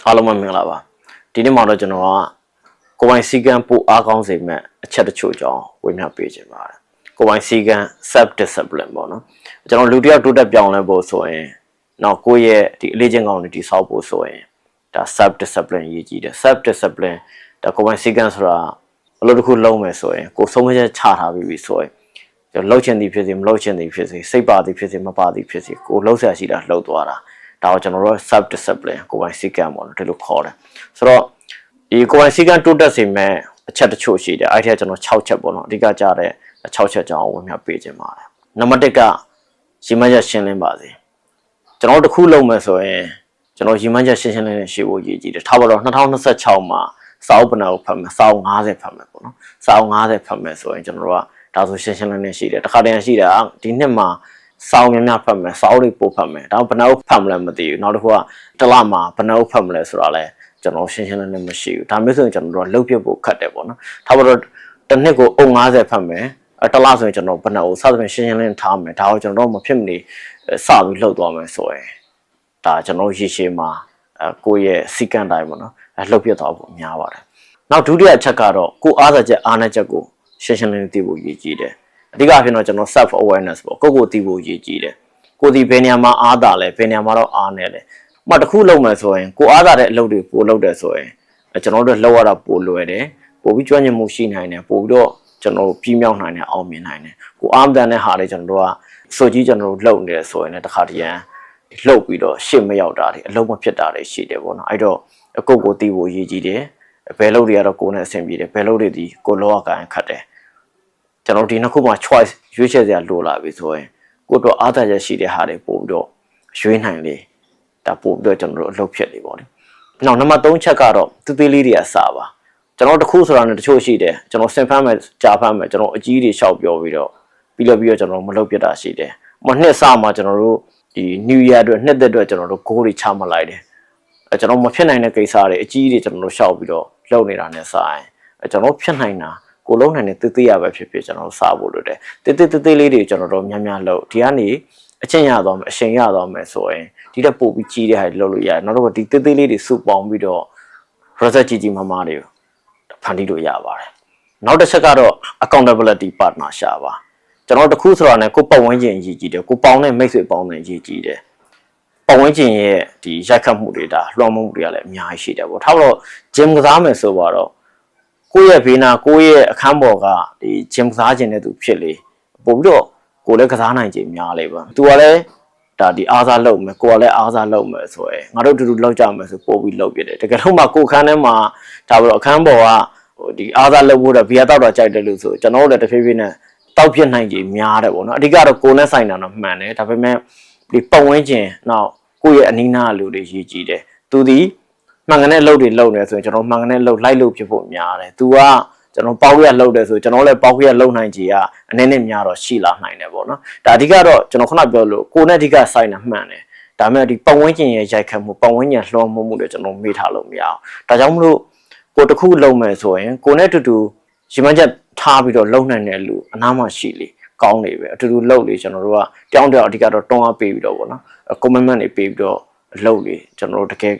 အားလုံးပဲမင်္ဂလာပါဒီနေ့မှာတော့ကျွန်တော်ကကိုယ်ပိုင်စည်းကမ်းပို့အားကောင်းစေမဲ့အချက်တချို့ကြောင်းဝေမျှပေးခြင်းပါတယ်ကိုယ်ပိုင်စည်းကမ်း self discipline ပေါ့နော်ကျွန်တော်လူတစ်ယောက်တိုးတက်ပြောင်းလဲဖို့ဆိုရင်နောက်ကိုယ့်ရဲ့ဒီအလေးချင်းကောင်းတွေတိဆောက်ဖို့ဆိုရင်ဒါ self discipline ရည်ကြီးတယ် self discipline ဒါကိုယ်ပိုင်စည်းကမ်းဆိုတာအလုပ်တစ်ခုလုပ်မယ်ဆိုရင်ကိုယ်ဆုံးဖြတ်ချက်ချထားပြီးပြီဆိုရင်ကျွန်တော်လှုပ်ချင်သည်ဖြစ်စေမလှုပ်ချင်သည်ဖြစ်စေစိတ်ပါသည်ဖြစ်စေမပါသည်ဖြစ်စေကိုယ်လှုပ်ရှားရှိတာလှုပ်သွားတာဒါကိုကျွန်တော်တို့ self discipline ကိုယ်ပိုင်စည်းကမ်းပေါ့နော်ဒီလိုခေါ်တယ်ဆိုတော့ဒီကိုယ်ပိုင်စည်းကမ်းတိုးတက်စေမဲ့အချက်တချို့ရှိတယ်အဲ့ဒီကကျွန်တော်6ချက်ပေါ့နော်အဓိကကြားတဲ့6ချက်ကြောင်းဝင်မြပေးခြင်းပါတယ်နံပါတ်1ကရည်မှန်းချက်ရှင်းလင်းပါစေကျွန်တော်တို့တစ်ခုလုပ်မယ်ဆိုရင်ကျွန်တော်ရည်မှန်းချက်ရှင်းရှင်းလင်းလင်းရှိဖို့ရည်ကြီးတယ်ထားပါတော့2026မှာစာအုပ်ပနာကိုဖတ်မယ်စာအုပ်50ဖတ်မယ်ပေါ့နော်စာအုပ်50ဖတ်မယ်ဆိုရင်ကျွန်တော်တို့ကဒါဆိုရှင်းရှင်းလင်းလင်းရှိတယ်တစ်ခါတည်းရှိတာဒီနှစ်မှာစာအုပ်များများဖတ်မယ်စာအုပ်တွေပို့ဖတ်မယ်ဒါဘယ်နှအုပ်ဖတ်မလဲမသိဘူးနောက်တစ်ခုကတစ်လမှာဘယ်နှအုပ်ဖတ်မလဲဆိုတာလဲကျွန်တော်ရှင်းရှင်းလင်းလင်းမရှိဘူးဒါမျိုးဆိုရင်ကျွန်တော်တို့လှုပ်ပြဖို့ခက်တယ်ပေါ့နော်ထားပါတော့တစ်နှစ်ကိုအုပ်50ဖတ်မယ်တစ်လဆိုရင်ကျွန်တော်ဘယ်နှအုပ်စသဖြင့်ရှင်းရှင်းလင်းထားမယ်ဒါကိုကျွန်တော်မဖြစ်မနေစပြီးလှုပ်သွားမယ်ဆိုရင်ဒါကျွန်တော်ရေရှည်မှာကိုယ့်ရဲ့စီကံတိုင်းပေါ့နော်လှုပ်ပြသွားဖို့များပါတယ်နောက်ဒုတိယချက်ကတော့ကိုယ်အားသာချက်အားနည်းချက်ကိုရှင်းရှင်းလင်းလင်းသိဖို့ရည်ကြီးတယ်အဓိကအဖြစ်တော့ကျွန်တော် self awareness ပေါ့ကိုသိဖို့ရည်ကြီးတယ်ကိုဒီဘယ်နေရာမှာအားသာလဲဘယ်နေရာမှာတော့အားနည်းလဲဥပမာတစ်ခုလုပ်မယ်ဆိုရင်ကိုအားသာတဲ့အလုပ်တွေပို့လုပ်တယ်ဆိုရင်ကျွန်တော်တို့လောက်ရတာပို့လွယ်တယ်ပို့ပြီးကျွမ်းကျင်မှုရှိနိုင်တယ်ပို့ပြီးတော့ကျွန်တော်ပြီးမြောက်နိုင်တယ်အောင်မြင်နိုင်တယ်ကိုအားမတန်တဲ့ဟာတွေကျွန်တော်တို့ကစုကြီးကျွန်တော်တို့လုပ်နေတယ်ဆိုရင်လည်းတစ်ခါတည်းရန်လှုပ်ပြီးတော့ရှေ့မရောက်တာတွေအလုံးမဖြစ်တာတွေရှိတယ်ပေါ့နော်အဲ့တော့ကိုသိဖို့ရည်ကြီးတယ်ဘယ်လုပ်တွေကတော့ကိုနဲ့အဆင်ပြေတယ်ဘယ်လုပ်တွေဒီကိုလောကကန်ခတ်တယ်ကျွန်တော်ဒီနှစ်ခုမှာ choice ရွေးချယ်စရာလိုလာပြီဆိုရင်ကိုတော့အားသာချက်ရှိတဲ့ဟာတွေပို့ပြီးတော့ရွေးနိုင်လေဒါပို့ပြီးတော့ကျွန်တော်တို့အလုပ်ဖြစ်နေပေါ့လေနောက်နံပါတ်3ချက်ကတော့တူသေးလေးတွေအစားပါကျွန်တော်တခုဆိုတာနဲ့တချို့ရှိတယ်ကျွန်တော်စင်ဖမ်းမယ်ကြာဖမ်းမယ်ကျွန်တော်အကြီးတွေရှောက်ပြောပြီးတော့ပြီးတော့ကျွန်တော်မလုပ်ပြတာရှိတယ်နှစ်စမှာကျွန်တော်တို့ဒီ new year အတွက်နှစ်သက်အတွက်ကျွန်တော်တို့ goal တွေချမှတ်လိုက်တယ်ကျွန်တော်မဖြစ်နိုင်တဲ့ကိစ္စတွေအကြီးတွေကျွန်တော်တို့ရှောက်ပြီးတော့လုပ်နေတာနဲ့ဆိုင်ကျွန်တော်ဖြစ်နိုင်တာကိုလုံးနိုင်တဲ့တေးသေးရပဲဖြစ်ဖြစ်ကျွန်တော်စားဖို့လိုတယ်တေးလေးတွေကျွန်တော်တို့များများလုပ်ဒီကနေအချင်းရသွားမယ်အရှင်ရသွားမယ်ဆိုရင်ဒီတက်ပို့ပြီးကြီးတဲ့ဟာတွေလုပ်လို့ရတယ်နောက်တော့ဒီတေးလေးတွေစုပေါင်းပြီးတော့ result ကြီးမားမားတွေဖန်တီးလို့ရပါတယ်နောက်တစ်ချက်ကတော့ accountability partnership ပါကျွန်တော်တခုဆိုတာနဲ့ကိုပတ်ဝန်းကျင်အရေးကြီးတယ်ကိုပေါင်းတဲ့မိတ်ဆွေပေါင်းတဲ့အရေးကြီးတယ်ပတ်ဝန်းကျင်ရဲ့ဒီရိုက်ခတ်မှုတွေဒါလွှမ်းမိုးမှုတွေကလည်းအများကြီးရှိတယ်ပေါ့ထားတော့ gym ကစားမယ်ဆိုတော့ကိုယ့်ရဲ့ဘေးနာကိုယ့်ရဲ့အခန်းပေါ်ကဒီ gym ကစားခြင်းတဲ့သူဖြစ်လေပို့ပြီးတော့ကိုယ်လည်းကစားနိုင်ခြင်းများလေပါသူကလည်းဒါဒီအားစားလုပ်မယ်ကိုယ်ကလည်းအားစားလုပ်မယ်ဆိုရယ်ငါတို့တူတူလောက်ကြမယ်ဆိုပို့ပြီးလုပ်ပြတယ်တကယ်လို့မှကိုယ်ခန်းထဲမှာဒါပြီးတော့အခန်းပေါ်ကဒီအားစားလုပ်ဖို့တော့ဘီယာတောက်တာကြိုက်တယ်လို့ဆိုကျွန်တော်တို့လည်းတစ်ဖြည်းဖြည်းနဲ့တောက်ပြစ်နိုင်ခြင်းများတယ်ပေါ့နော်အဓိကတော့ကိုယ်နဲ့ဆိုင်တာတော့မှန်တယ်ဒါပေမဲ့ဒီပတ်ဝန်းကျင်နောက်ကိုယ့်ရဲ့အနီးနားလူတွေရည်ကြည်တယ်သူဒီမှန်ကန်တဲ့အလုပ်တွေလုပ်နေဆိုရင်ကျွန်တော်မှန်ကန်တဲ့အလုပ်လိုက်လုပ်ဖြစ်ဖို့များတယ်။ तू ကကျွန်တော်ပေါက်ရလုပ်တယ်ဆိုကျွန်တော်လည်းပေါက်ရလုပ်နိုင်ကြရအနေနဲ့များတော့ရှိလာနိုင်တယ်ပေါ့နော်။ဒါအဓိကတော့ကျွန်တော်ခုနပြောလို့ကိုယ်နဲ့အဓိကဆိုင်တာမှန်တယ်။ဒါပေမဲ့ဒီပတ်ဝန်းကျင်ရဲ့ရိုက်ခတ်မှုပတ်ဝန်းကျင်လွှမ်းမိုးမှုတွေကျွန်တော်မေ့ထားလို့မရအောင်။ဒါကြောင့်မလို့ကိုတစ်ခုလုပ်မယ်ဆိုရင်ကိုနဲ့တူတူရီမန်းချက်ထားပြီးတော့လုပ်နိုင်တဲ့လူအနားမှာရှိလေကောင်းနေပဲအတူတူလုပ်လေကျွန်တော်တို့ကတောင်းတအဓိကတော့တွန်းအားပေးပြီးတော့ပေါ့နော်။ commitment တွေပေးပြီးတော့လုပ်လေကျွန်တော်တို့တကယ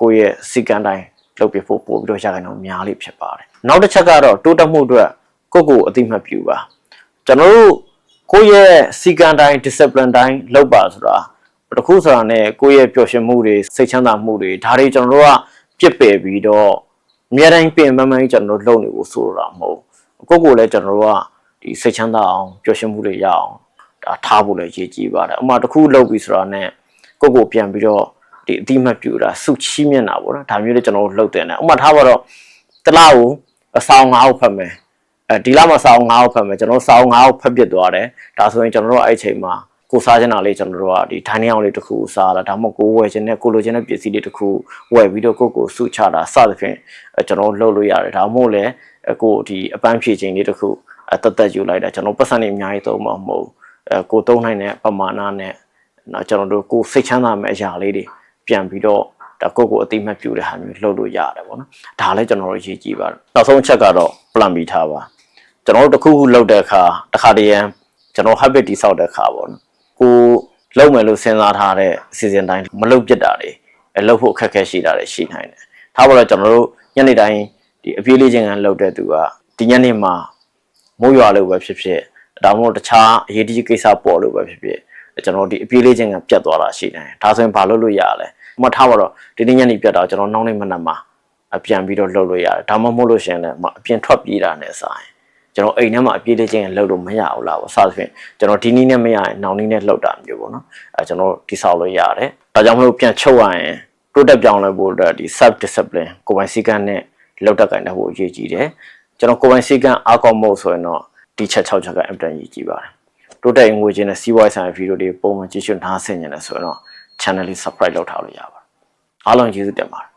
်ကိုယ့်ရဲ့စီကံတိုင်းလုပ်ပြဖို့ပို့ပြီးတော့ရခိုင်တော့များလေးဖြစ်ပါတယ်နောက်တစ်ချက်ကတော့တိုးတက်မှုအတွက်ကိုအတိမတ်ပြုပါကျွန်တော်တို့ကိုယ့်ရဲ့စီကံတိုင်း discipline တိုင်းလုပ်ပါဆိုတာတခုဆိုတာနဲ့ကိုယ့်ရဲ့ပျော်ရွှင်မှုတွေစိတ်ချမ်းသာမှုတွေဒါတွေကျွန်တော်တို့ကပြစ်ပယ်ပြီးတော့အများတိုင်းပြင်မှန်ကျွန်တော်တို့လုပ်နေဖို့ဆိုတာမဟုတ်ကိုလည်းကျွန်တော်တို့ကဒီစိတ်ချမ်းသာအောင်ပျော်ရွှင်မှုတွေရအောင်ဒါထားဖို့လည်းရည်ကြီးပါတယ်အမှတခုလုပ်ပြီးဆိုတာနဲ့ကိုပြန်ပြီးတော့ဒီအတိမတ်ပြူတာစုချီးမြင့်တာပေါ့နော်ဒါမျိုးတွေကျွန်တော်တို့လှုပ်တယ်နဲ့ဥပမာထားပါတော့တလားကိုစောင်း9အောင်ဖတ်မယ်ဒီလမှာစောင်း9အောင်ဖတ်မယ်ကျွန်တော်စောင်း9အောင်ဖတ်ပြစ်သွားတယ်ဒါဆိုရင်ကျွန်တော်တို့အဲ့အချိန်မှာကိုစားချင်တာလေးကျွန်တော်တို့ကဒီဒိုင်းနေအောင်လေးတစ်ခုစားလာဒါမှမဟုတ်ကိုဝယ်ခြင်းနဲ့ကိုလိုချင်တဲ့ပစ္စည်းလေးတစ်ခုဝယ်ပြီးတော့ကိုစုချတာစသဖြင့်ကျွန်တော်လှုပ်လို့ရတယ်ဒါမှမဟုတ်လည်းကိုဒီအပန်းဖြည့်ခြင်းလေးတစ်ခုတက်ယူလိုက်တာကျွန်တော်ပတ်စံနေအများကြီးသုံးမှာမဟုတ်ကိုသုံးနိုင်တဲ့ပမာဏနဲ့နော်ကျွန်တော်တို့ကိုစိတ်ချမ်းသာမယ့်အရာလေးတွေပြန်ပြီးတော့ဒါကိုအတိမတ်ပြူတဲ့ဟာမျိုးလှုပ်လို့ရတယ်ပေါ့နော်ဒါလည်းကျွန်တော်တို့ရေးကြည့်ပါနောက်ဆုံးချက်ကတော့ plan ပြီးထားပါကျွန်တော်တို့တစ်ခုခုလုပ်တဲ့အခါတစ်ခါတည်းရန်ကျွန်တော် habit တိဆောက်တဲ့အခါပေါ့နော်ကိုလုပ်မယ်လို့စဉ်းစားထားတဲ့အစီအစဉ်တိုင်းမလုပ်ပြစ်တာတွေ လှုပ်ဖို့အခက်အခဲရှိတာလည်းရှိနိုင်တယ်ထားပါတော့ကျွန်တော်တို့ညနေတိုင်းဒီအပြေးလေးခြင်းကလှုပ်တဲ့သူကဒီညနေမှာမိုးရွာလို့ပဲဖြစ်ဖြစ်ဒါမှမဟုတ်တခြားအရေးကြီးကိစ္စပေါ်လို့ပဲဖြစ်ဖြစ်ကျွန်တော်ဒီအပြေးလေးခြင်းကပြတ်သွားတာရှိတယ်ဒါဆိုရင်ဘာလုပ်လို့ရလဲမှတ်ထားပါတော့ဒီနေ့ညနေပြတ်တာကျွန်တော်နောက်နေ့မနက်မှာပြန်ပြီးတော့လှုပ်လို့ရတယ်ဒါမှမဟုတ်လို့ရှင်လည်းအပြင်ထွက်ပြေးတာနဲ့ဆိုင်ကျွန်တော်အိမ်ထဲမှာအပြေးလေးခြင်းလှုပ်လို့မရဘူးလားပေါ့စသဖြင့်ကျွန်တော်ဒီနည်းနဲ့မရရင်နောက်နည်းနဲ့လှုပ်တာမျိုးပေါ့နော်ကျွန်တော်တိဆောက်လို့ရတယ်ဒါကြောင့်မလို့ပြန်ချုပ်ရရင်တိုးတက်ပြောင်းလဲဖို့အတွက်ဒီ self discipline ကိုယ်ပိုင်စည်းကမ်းနဲ့လှုပ်တတ်ကြတဲ့ဖို့အရေးကြီးတယ်ကျွန်တော်ကိုယ်ပိုင်စည်းကမ်းအားကောင်းဖို့ဆိုရင်တော့ဒီချက်6ချက်က အင်တာနက်ကြီးပါတယ်တိုးတက်ငွေချင်းနဲ့စီးပွားရေးဆိုင်ရာဗီဒီယိုတွေပုံမှန်ကြည့်ရှုနားဆင်နေတယ်ဆိုရင်တော့ channel လေး subscribe လုပ်ထားလို့ရပါတယ်အားလုံးကျေးဇူးတင်ပါတယ်